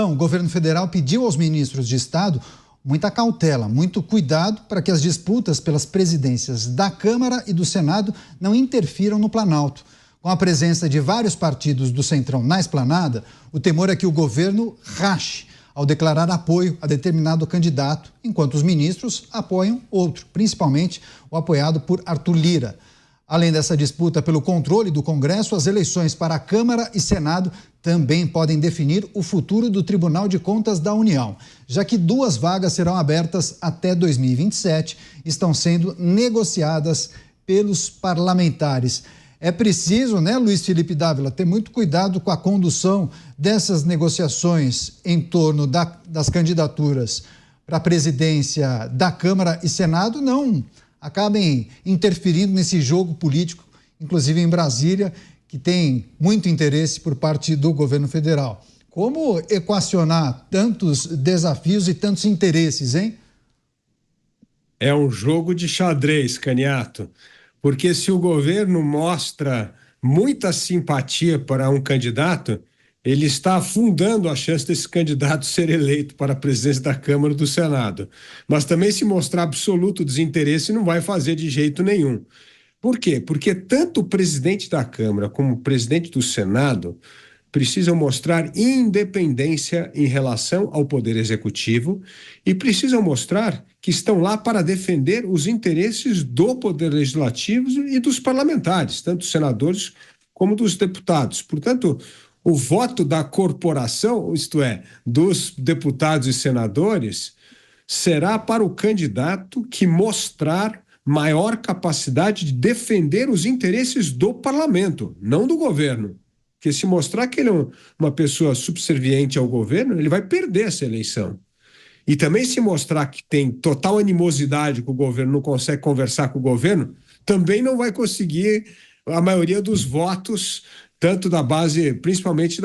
O governo federal pediu aos ministros de Estado muita cautela, muito cuidado para que as disputas pelas presidências da Câmara e do Senado não interfiram no Planalto. Com a presença de vários partidos do Centrão na esplanada, o temor é que o governo rache ao declarar apoio a determinado candidato, enquanto os ministros apoiam outro, principalmente o apoiado por Arthur Lira. Além dessa disputa pelo controle do Congresso, as eleições para a Câmara e Senado também podem definir o futuro do Tribunal de Contas da União, já que 2 vagas serão abertas até 2027 e estão sendo negociadas pelos parlamentares. É preciso, né, Luiz Felipe Dávila, ter muito cuidado com a condução dessas negociações em torno das candidaturas para a presidência da Câmara e Senado, não acabem interferindo nesse jogo político, inclusive em Brasília, que tem muito interesse por parte do governo federal. Como equacionar tantos desafios e tantos interesses, hein? É um jogo de xadrez, Caniato, porque se o governo mostra muita simpatia para um candidato, ele está afundando a chance desse candidato ser eleito para a presidência da Câmara e do Senado. Mas também, se mostrar absoluto desinteresse, não vai fazer de jeito nenhum. Por quê? Porque tanto o presidente da Câmara como o presidente do Senado precisam mostrar independência em relação ao Poder Executivo e precisam mostrar que estão lá para defender os interesses do Poder Legislativo e dos parlamentares, tanto dos senadores como dos deputados. Portanto, o voto da corporação, isto é, dos deputados e senadores, será para o candidato que mostrar maior capacidade de defender os interesses do parlamento, não do governo. Porque se mostrar que ele é uma pessoa subserviente ao governo, ele vai perder essa eleição. E também se mostrar que tem total animosidade com o governo, não consegue conversar com o governo, também não vai conseguir a maioria dos votos, tanto da base, principalmente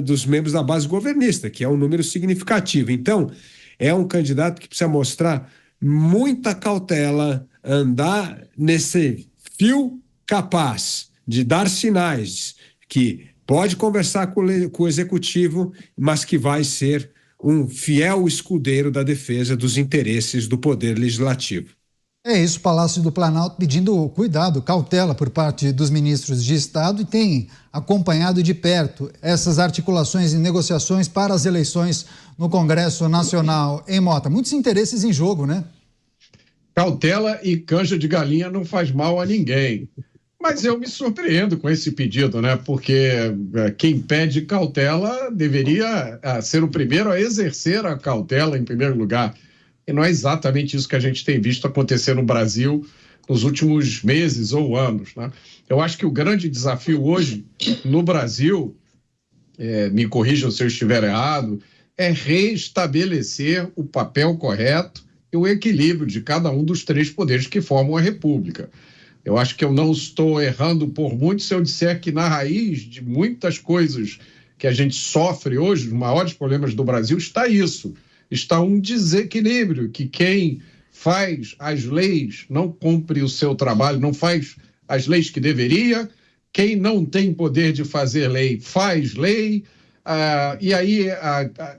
dos membros da base governista, que é um número significativo. Então, é um candidato que precisa mostrar muita cautela, andar nesse fio capaz de dar sinais que pode conversar com o executivo, mas que vai ser um fiel escudeiro da defesa dos interesses do Poder Legislativo. É isso, o Palácio do Planalto pedindo cuidado, cautela por parte dos ministros de Estado e tem acompanhado de perto essas articulações e negociações para as eleições no Congresso Nacional. Em Mota, muitos interesses em jogo, né? Cautela e canja de galinha não faz mal a ninguém. Mas eu me surpreendo com esse pedido, né? Porque quem pede cautela deveria ser o primeiro a exercer a cautela em primeiro lugar. E não é exatamente isso que a gente tem visto acontecer no Brasil nos últimos meses ou anos, né? Eu acho que o grande desafio hoje no Brasil, me corrijam se eu estiver errado, é restabelecer o papel correto e o equilíbrio de cada um dos 3 poderes que formam a República. Eu acho que eu não estou errando por muito se eu disser que na raiz de muitas coisas que a gente sofre hoje, os maiores problemas do Brasil, está isso. Está um desequilíbrio, que quem faz as leis não cumpre o seu trabalho, não faz as leis que deveria, quem não tem poder de fazer lei faz lei, e aí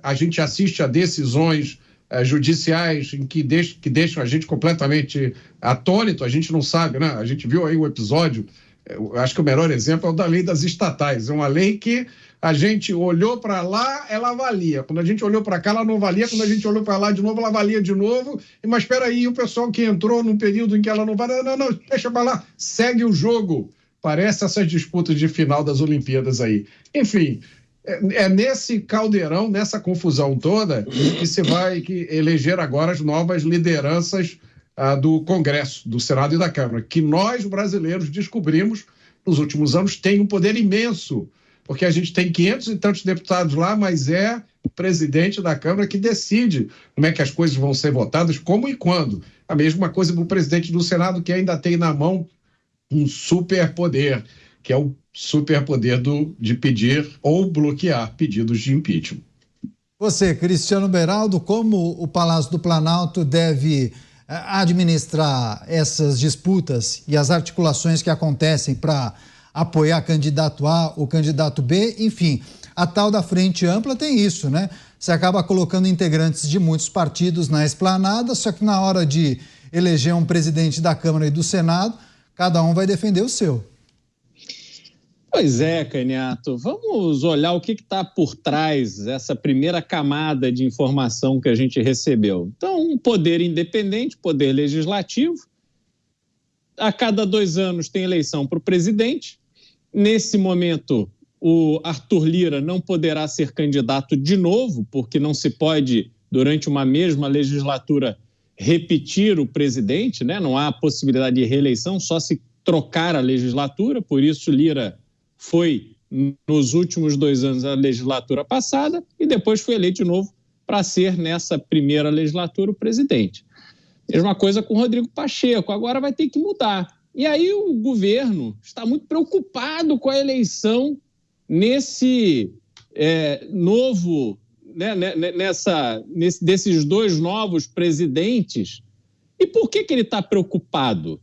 a gente assiste a decisões judiciais que deixam a gente completamente atônito, a gente não sabe, né? A gente viu aí o episódio, eu acho que o melhor exemplo é o da lei das estatais, é uma lei que a gente olhou para lá, ela valia. Quando a gente olhou para cá, ela não valia. Quando a gente olhou para lá de novo, ela valia de novo. Mas espera aí, o pessoal que entrou num período em que ela não valia, não, deixa para lá, segue o jogo. Parece essas disputas de final das Olimpíadas aí. Enfim, é nesse caldeirão, nessa confusão toda, que se vai eleger agora as novas lideranças do Congresso, do Senado e da Câmara, que nós, brasileiros, descobrimos nos últimos anos tem um poder imenso, porque a gente tem 500 e tantos deputados lá, mas é o presidente da Câmara que decide como é que as coisas vão ser votadas, como e quando. A mesma coisa para o presidente do Senado, que ainda tem na mão um superpoder, que é o superpoder de pedir ou bloquear pedidos de impeachment. Você, Cristiano Beraldo, como o Palácio do Planalto deve administrar essas disputas e as articulações que acontecem para apoiar candidato A ou candidato B, enfim, A tal da Frente Ampla tem isso, né? Você acaba colocando integrantes de muitos partidos na esplanada, só que na hora de eleger um presidente da Câmara e do Senado, cada um vai defender o seu. Pois é, Caniato. Vamos olhar o que está por trás dessa primeira camada de informação que a gente recebeu. Então, um poder independente, poder legislativo. A cada 2 anos tem eleição para o presidente. Nesse momento, o Arthur Lira não poderá ser candidato de novo, porque não se pode, durante uma mesma legislatura, repetir o presidente, né? Não há possibilidade de reeleição, só se trocar a legislatura. Por isso, Lira foi, nos últimos 2 anos, a legislatura passada e depois foi eleito de novo para ser, nessa primeira legislatura, o presidente. Mesma coisa com o Rodrigo Pacheco, agora vai ter que mudar. E aí o governo está muito preocupado com a eleição nesse novo, né, desses 2 novos presidentes. E por que ele está preocupado?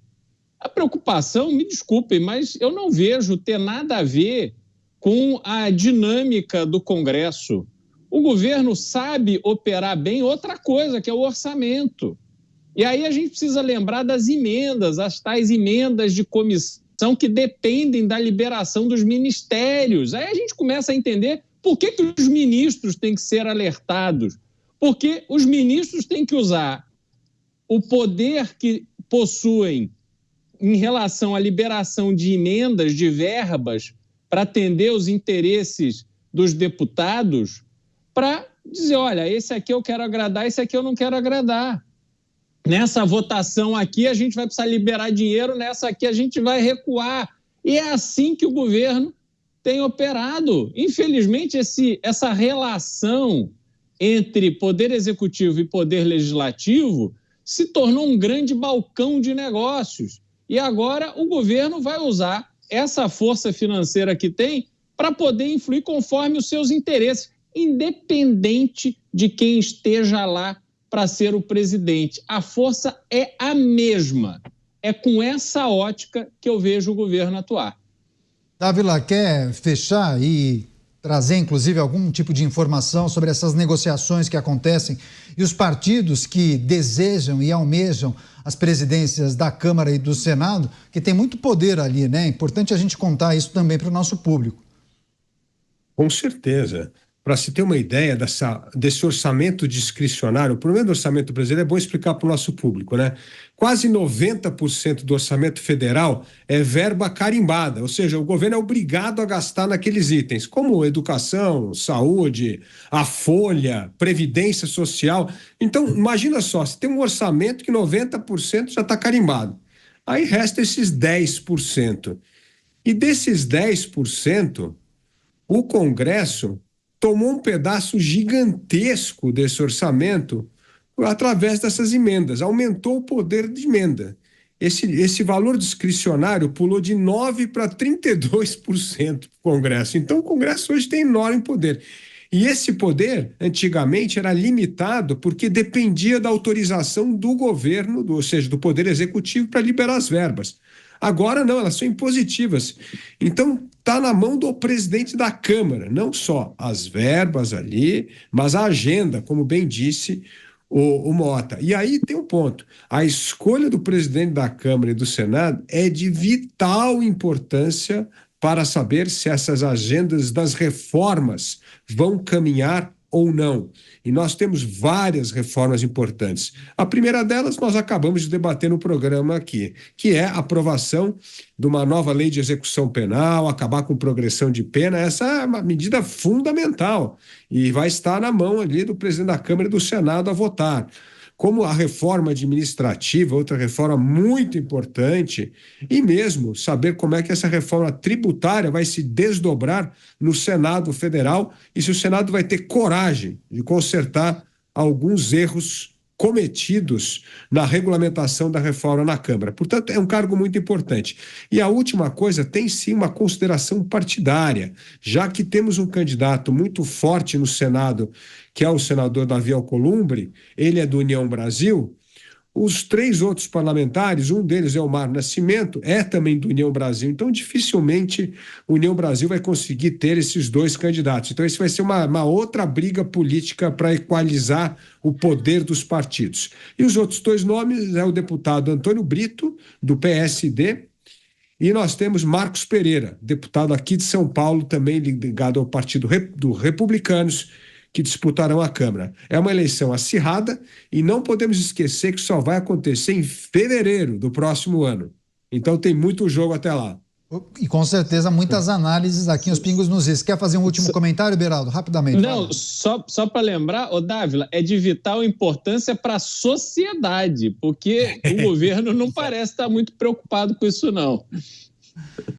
A preocupação, me desculpem, mas eu não vejo ter nada a ver com a dinâmica do Congresso. O governo sabe operar bem outra coisa, que é o orçamento. E aí a gente precisa lembrar das emendas, as tais emendas de comissão que dependem da liberação dos ministérios. Aí a gente começa a entender por que os ministros têm que ser alertados. Porque os ministros têm que usar o poder que possuem em relação à liberação de emendas, de verbas, para atender os interesses dos deputados, para dizer, olha, esse aqui eu quero agradar, esse aqui eu não quero agradar. Nessa votação aqui a gente vai precisar liberar dinheiro, nessa aqui a gente vai recuar. E é assim que o governo tem operado. Infelizmente, essa relação entre poder executivo e poder legislativo se tornou um grande balcão de negócios. E agora o governo vai usar essa força financeira que tem para poder influir conforme os seus interesses, independente de quem esteja lá para ser o presidente. A força é a mesma. É com essa ótica que eu vejo o governo atuar. Dávila, quer fechar e trazer, inclusive, algum tipo de informação sobre essas negociações que acontecem e os partidos que desejam e almejam as presidências da Câmara e do Senado, que tem muito poder ali, né? É importante a gente contar isso também para o nosso público. Com certeza. Para se ter uma ideia desse orçamento discricionário, o problema do orçamento brasileiro é bom explicar para o nosso público, né? Quase 90% do orçamento federal é verba carimbada, ou seja, o governo é obrigado a gastar naqueles itens, como educação, saúde, a folha, previdência social. Então, imagina só, se tem um orçamento que 90% já está carimbado. Aí resta esses 10%. E desses 10%, o Congresso tomou um pedaço gigantesco desse orçamento através dessas emendas, aumentou o poder de emenda. Esse valor discricionário pulou de 9% para 32% do Congresso. Então, o Congresso hoje tem enorme poder. E esse poder, antigamente, era limitado porque dependia da autorização do governo, ou seja, do Poder Executivo, para liberar as verbas. Agora não, elas são impositivas. Então, está na mão do presidente da Câmara, não só as verbas ali, mas a agenda, como bem disse o Mota. E aí tem um ponto. A escolha do presidente da Câmara e do Senado é de vital importância para saber se essas agendas das reformas vão caminhar ou não. E nós temos várias reformas importantes. A primeira delas nós acabamos de debater no programa aqui, que é a aprovação de uma nova lei de execução penal, acabar com progressão de pena. Essa é uma medida fundamental e vai estar na mão ali do presidente da Câmara e do Senado a votar. Como a reforma administrativa, outra reforma muito importante, e mesmo saber como é que essa reforma tributária vai se desdobrar no Senado Federal e se o Senado vai ter coragem de consertar alguns erros cometidos na regulamentação da reforma na Câmara. Portanto, é um cargo muito importante. E a última coisa tem sim uma consideração partidária, já que temos um candidato muito forte no Senado, que é o senador Davi Alcolumbre, ele é do União Brasil. Os 3 outros parlamentares, um deles é o Mar Nascimento, é também do União Brasil, então dificilmente o União Brasil vai conseguir ter esses 2 candidatos. Então isso vai ser uma outra briga política para equalizar o poder dos partidos. E os outros 2 nomes é o deputado Antônio Brito, do PSD, e nós temos Marcos Pereira, deputado aqui de São Paulo, também ligado ao Partido dos Republicanos, que disputarão a Câmara. É uma eleição acirrada e não podemos esquecer que só vai acontecer em fevereiro do próximo ano. Então tem muito jogo até lá. E com certeza muitas análises aqui nos Pingos nos Is. Quer fazer um último comentário, Beraldo? Rapidamente. Não, só para lembrar, Dávila, é de vital importância para a sociedade, porque o governo não parece estar muito preocupado com isso, não.